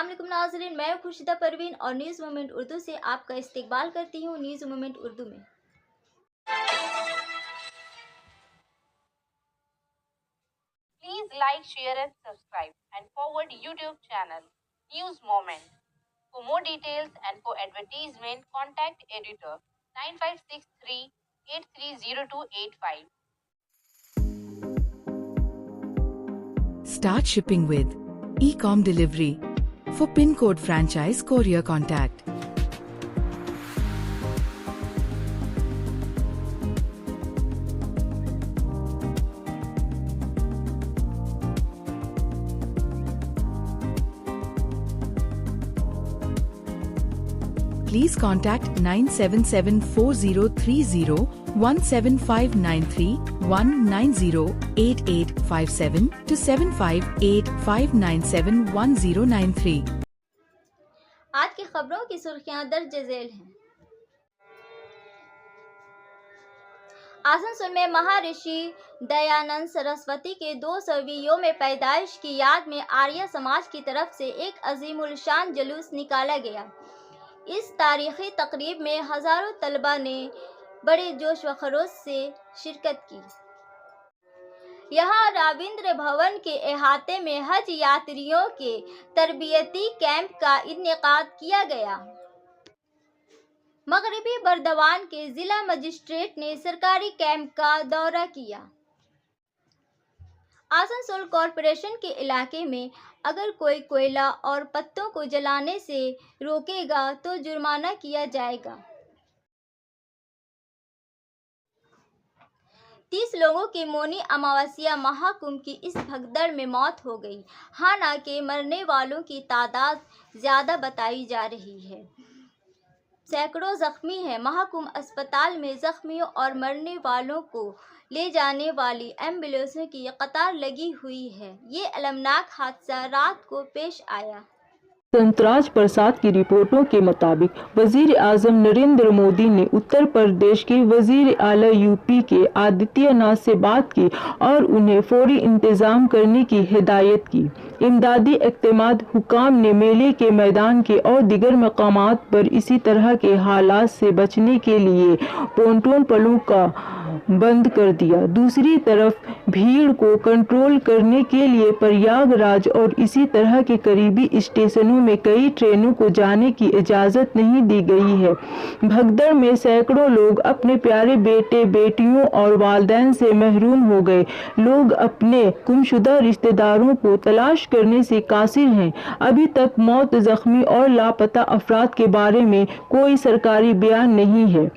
السلام علیکم ناظرین، میں خورشیدہ پروین اور نیوز مومنٹ اردو سے آپ کا استقبال کرتی ہوں۔ نیوز مومنٹ اردو میں Please like, share and subscribe and forward YouTube channel News Moment. For more details and for advertisement, contact editor 9563 830285. Start shipping with e-com delivery. For pin code franchise courier contact please contact 9774030 17593 1908857 to 7585971093. آج کی خبروں کی سرخیاں درج ذیل ہیں۔ آسنسول میں مہارشی دیانند سرسوتی کے 200ویں یوم پیدائش کی یاد میں آریہ سماج کی طرف سے ایک عظیم الشان جلوس نکالا گیا۔ اس تاریخی تقریب میں ہزاروں طلبہ نے بڑے جوش و خروش سے شرکت کی۔ یہاں راوندر بھون کے احاطے میں حج یاتریوں کے تربیتی کیمپ کا انعقاد کیا گیا۔ مغربی بردوان کے ضلع مجسٹریٹ نے سرکاری کیمپ کا دورہ کیا۔ آسنسول کارپوریشن کے علاقے میں اگر کوئی کوئلہ اور پتوں کو جلانے سے روکے گا تو جرمانہ کیا جائے گا۔ 30 لوگوں کی مونی اماوسیہ مہاکمبھ کی اس بھگدڑ میں موت ہو گئی، حالانکہ مرنے والوں کی تعداد زیادہ بتائی جا رہی ہے۔ سینکڑوں زخمی ہیں۔ مہاکمبھ اسپتال میں زخمیوں اور مرنے والوں کو لے جانے والی ایمبولینسوں کی قطار لگی ہوئی ہے۔ یہ المناک حادثہ رات کو پیش آیا۔ سنتراج پرساد کی رپورٹوں کے مطابق وزیر اعظم نریندر مودی نے اتر پردیش کے وزیر اعلیٰ یو پی کے آدتیہ ناتھ سے بات کی اور انہیں فوری انتظام کرنے کی ہدایت کی۔ امدادی اقدامات حکام نے میلے کے میدان کے اور دیگر مقامات پر اسی طرح کے حالات سے بچنے کے لیے پونٹون پلوں کا بند کر دیا۔ دوسری طرف بھیڑ کو کنٹرول کرنے کے لیے پریاگ راج اور اسی طرح کے قریبی اسٹیشنوں میں کئی ٹرینوں کو جانے کی اجازت نہیں دی گئی ہے۔ بھگدڑ میں سینکڑوں لوگ اپنے پیارے بیٹے بیٹیوں اور والدین سے محروم ہو گئے۔ لوگ اپنے گمشدہ رشتہ داروں کو تلاش کرنے سے قاصر ہیں۔ ابھی تک موت، زخمی اور لاپتہ افراد کے بارے میں کوئی سرکاری بیان نہیں ہے۔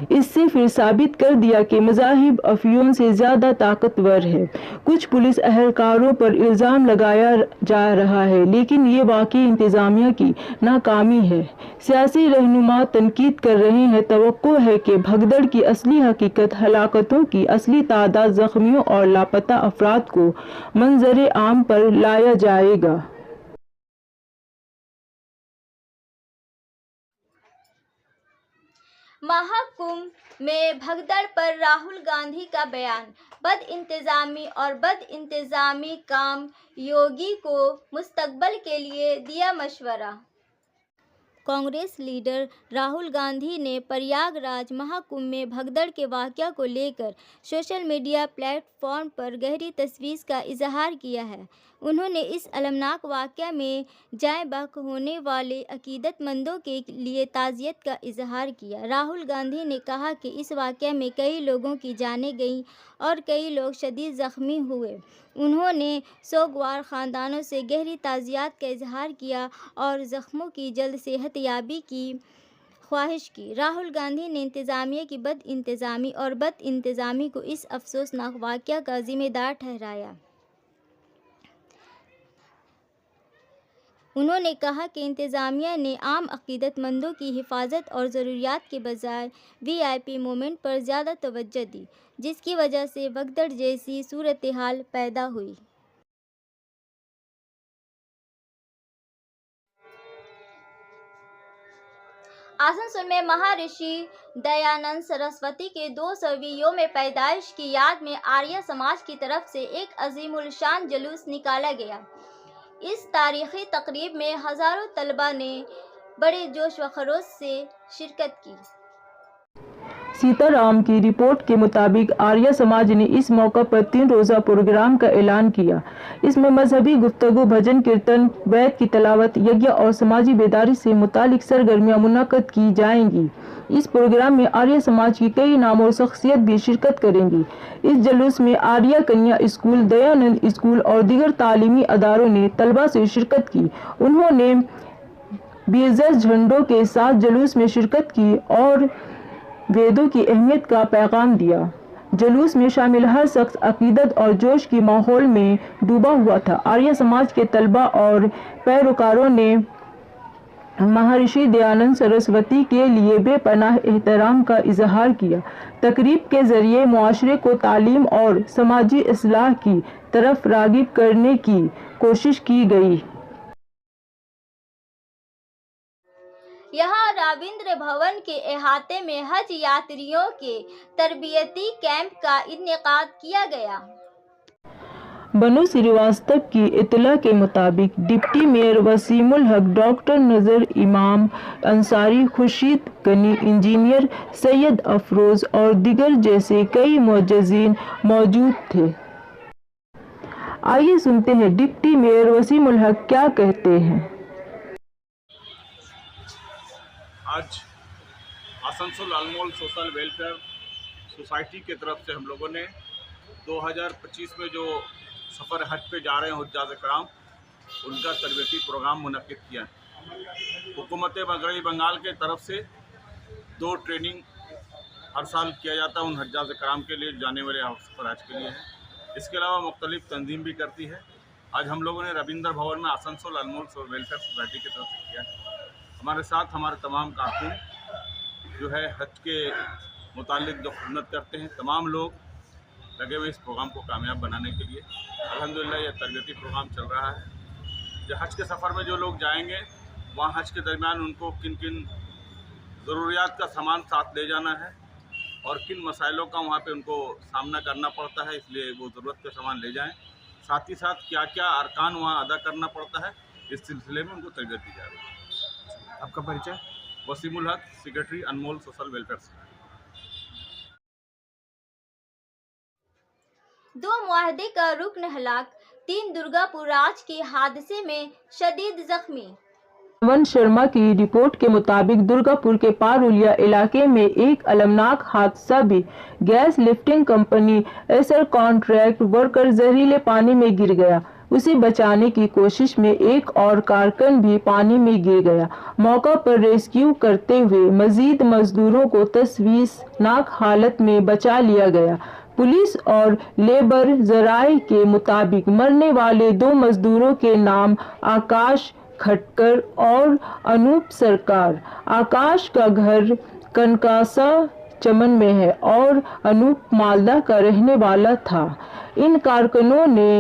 اس سے پھر ثابت کر دیا کہ مذاہب افیون سے زیادہ طاقتور ہے۔ کچھ پولیس اہلکاروں پر الزام لگایا جا رہا ہے، لیکن یہ واقعی انتظامیہ کی ناکامی ہے۔ سیاسی رہنما تنقید کر رہے ہیں۔ توقع ہے کہ بھگدڑ کی اصلی حقیقت، ہلاکتوں کی اصلی تعداد، زخمیوں اور لاپتہ افراد کو منظر عام پر لایا جائے گا۔ مہاکمبھ میں بھگدڑ پر راہل گاندھی کا بیان۔ بد انتظامی اور بد انتظامی کام یوگی کو مستقبل کے لیے دیا مشورہ۔ کانگریس لیڈر راہل گاندھی نے پریاگ راج مہاکمبھ میں بھگدڑ کے واقعہ کو لے کر سوشل میڈیا پلیٹ فارم پر گہری تشویش کا اظہار کیا ہے۔ انہوں نے اس المناک واقعہ میں جائے بحق ہونے والے عقیدت مندوں کے لیے تعزیت کا اظہار کیا۔ راہل گاندھی نے کہا کہ اس واقعے میں کئی لوگوں کی جانیں گئیں اور کئی لوگ شدید زخمی ہوئے۔ انہوں نے سوگوار خاندانوں سے گہری تعزیت کا اظہار کیا اور زخمیوں کی جلد صحت یابی کی خواہش کی۔ راہل گاندھی نے انتظامیہ کی بد انتظامی اور بد انتظامی کو اس افسوسناک واقعہ کا ذمہ دار ٹھہرایا۔ انہوں نے کہا کہ انتظامیہ نے عام عقیدت مندوں کی حفاظت اور ضروریات کے بجائے وی آئی پی موومنٹ پر زیادہ توجہ دی، جس کی وجہ سے بھگدڑ جیسی صورتحال پیدا ہوئی۔ آسنسول میں مہارشی دیانند سرسوتی کے 200ویں یوم پیدائش کی یاد میں آریہ سماج کی طرف سے ایک عظیم الشان جلوس نکالا گیا۔ اس تاریخی تقریب میں ہزاروں طلبہ نے بڑے جوش و خروش سے شرکت کی۔ سیتا رام کی رپورٹ کے مطابق آریہ سماج نے اس موقع پر 3 روزہ پروگرام کا اعلان کیا۔ اس میں مذہبی گفتگو، بھجن کیرتن، وید کی تلاوت، یجنا اور سماجی بیداری سے متعلق سرگرمیاں منعقد کی جائیں گی۔ اس پروگرام میں آریہ سماج کی کئی نام اور شخصیت بھی شرکت کریں گی۔ اس جلوس میں آریہ کنیا اسکول، دیانند اسکول اور دیگر تعلیمی اداروں نے طلبہ سے شرکت کی۔ انہوں نے بیزس جھنڈوں کے ساتھ جلوس میں شرکت کی اور ویدوں کی اہمیت کا پیغام دیا۔ جلوس میں شامل ہر شخص عقیدت اور جوش کی ماحول میں ڈوبا ہوا تھا۔ آریہ سماج کے طلبہ اور پیروکاروں نے مہارشی دیانند سرسوتی کے لیے بے پناہ احترام کا اظہار کیا۔ تقریب کے ذریعے معاشرے کو تعلیم اور سماجی اصلاح کی طرف راغب کرنے کی کوشش کی گئی۔ یہاں راوندر بھون کے احاطے میں حج یاتریوں کے تربیتی کیمپ کا انعقاد کیا گیا۔ بنو سریواستو کی اطلاع کے مطابق ڈپٹی میئر وسیم الحق، ڈاکٹر نذر امام انصاری، خورشید غنی، انجینئر سید افروز اور دیگر جیسے کئی معززین موجود تھے۔ آئیے سنتے ہیں ڈپٹی میئر وسیم الحق کیا کہتے ہیں۔ آج آسنسول انمول سوشل ویلفیئر سوسائٹی کی طرف سے ہم لوگوں نے 2025 میں جو سفر حج پہ جا رہے ہیں حجاج کرام، ان کا تربیتی پروگرام منعقد کیا ہے۔ حکومت مغربی بنگال کے طرف سے 2 ٹریننگ ہر سال کیا جاتا ہے ان حجاج کرام کے لیے جانے والے سفر حج کے لیے ہے۔ اس کے علاوہ مختلف تنظیم بھی کرتی ہے۔ آج ہم لوگوں نے رابندر بھون میں آسنسول انمول ویلفیئر سوسائٹی کی طرف سے کیا ہے۔ ہمارے ساتھ ہمارے تمام کارکن جو ہے حج کے متعلق جو خدمت کرتے ہیں، تمام لوگ لگے ہوئے اس پروگرام کو کامیاب بنانے کے لیے۔ الحمدللہ یہ تربیتی پروگرام چل رہا ہے۔ جو حج کے سفر میں جو لوگ جائیں گے، وہاں حج کے درمیان ان کو کن کن ضروریات کا سامان ساتھ لے جانا ہے اور کن مسائلوں کا وہاں پہ ان کو سامنا کرنا پڑتا ہے، اس لیے وہ ضرورت کا سامان لے جائیں۔ ساتھ ہی ساتھ کیا کیا ارکان وہاں ادا کرنا پڑتا ہے، اس سلسلے میں ان کو تربیت دی جا رہی ہے۔ آپ کا پریچے؟ وسیم الحق، سیکریٹری انمول سوشل ویلفیئر سے۔ 2 معاہدے کا رکن ہلاک، 3 درگا پور راج کے حادثے میں شدید زخمی۔ پون شرما کی رپورٹ کے مطابق درگا پور کے پارولیا علاقے میں ایک المناک حادثہ بھی۔ گیس لفٹنگ کمپنی ایسر کانٹریکٹ ورکر زہریلے پانی میں گر گیا۔ اسے بچانے کی کوشش میں ایک اور کارکن بھی پانی میں گر گیا۔ موقع پر ریسکیو کرتے ہوئے مزید مزدوروں کو تشویشناک حالت میں بچا لیا گیا۔ پولیس اور لیبر ذرائع کے مطابق مرنے والے 2 مزدوروں کے نام آکاش کھٹکر اور انوپ سرکار۔ آکاش کا گھر کنکاسا چمن میں ہے اور انوپ مالدہ کا رہنے والا تھا۔ ان کارکنوں نے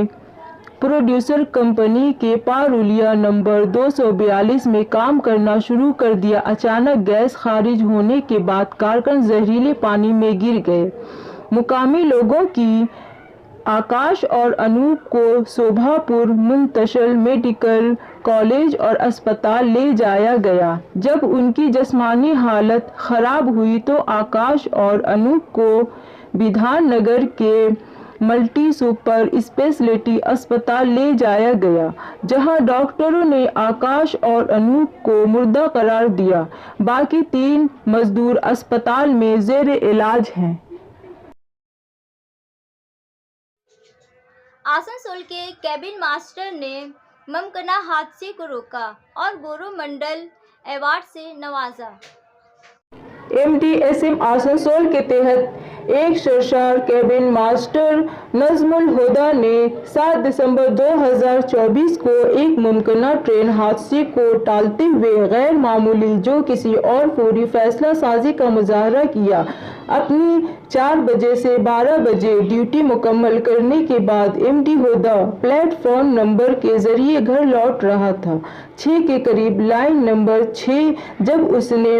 پروڈیوسر کمپنی کے پارولیا نمبر 242 میں کام کرنا شروع کر دیا۔ اچانک گیس خارج ہونے کے بعد کارکن زہریلے پانی میں گر گئے۔ مقامی لوگوں کی آکاش اور انوپ کو شوبھا پور منتشل میڈیکل کالج اور اسپتال لے جایا گیا۔ جب ان کی جسمانی حالت خراب ہوئی تو آکاش اور انوپ کو بدھان نگر کے ملٹی سپر اسپیشلٹی اسپتال لے جایا گیا، جہاں ڈاکٹروں نے آکاش اور انوپ کو مردہ قرار دیا۔ باقی 3 مزدور اسپتال میں زیر علاج ہیں۔ آسنسول کے کیبن ماسٹر نے ممکنہ حادثے کو روکا اور گورو منڈل ایوارڈ سے نوازا۔ MDSM آسنسول کے تحت ایک سرشار کیبن ماسٹر نظم الہدیٰ نے 7 دسمبر 2024 کو ایک ممکنہ ٹرین حادثے کو ٹالتے ہوئے غیر معمولی جو کسی اور فوری فیصلہ سازی کا مظاہرہ کیا۔ اپنی 4 بجے سے 12 بجے ڈیوٹی مکمل کرنے کے بعد MD Huda plate form number کے ذریعے گھر لوٹ رہا تھا۔ 6 کے قریب لائن نمبر 6 جب اس نے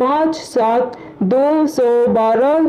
5/7/212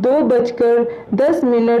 2:10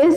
S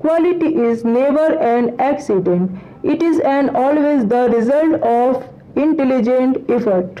Quality is never an accident. It is and always the result of intelligent effort.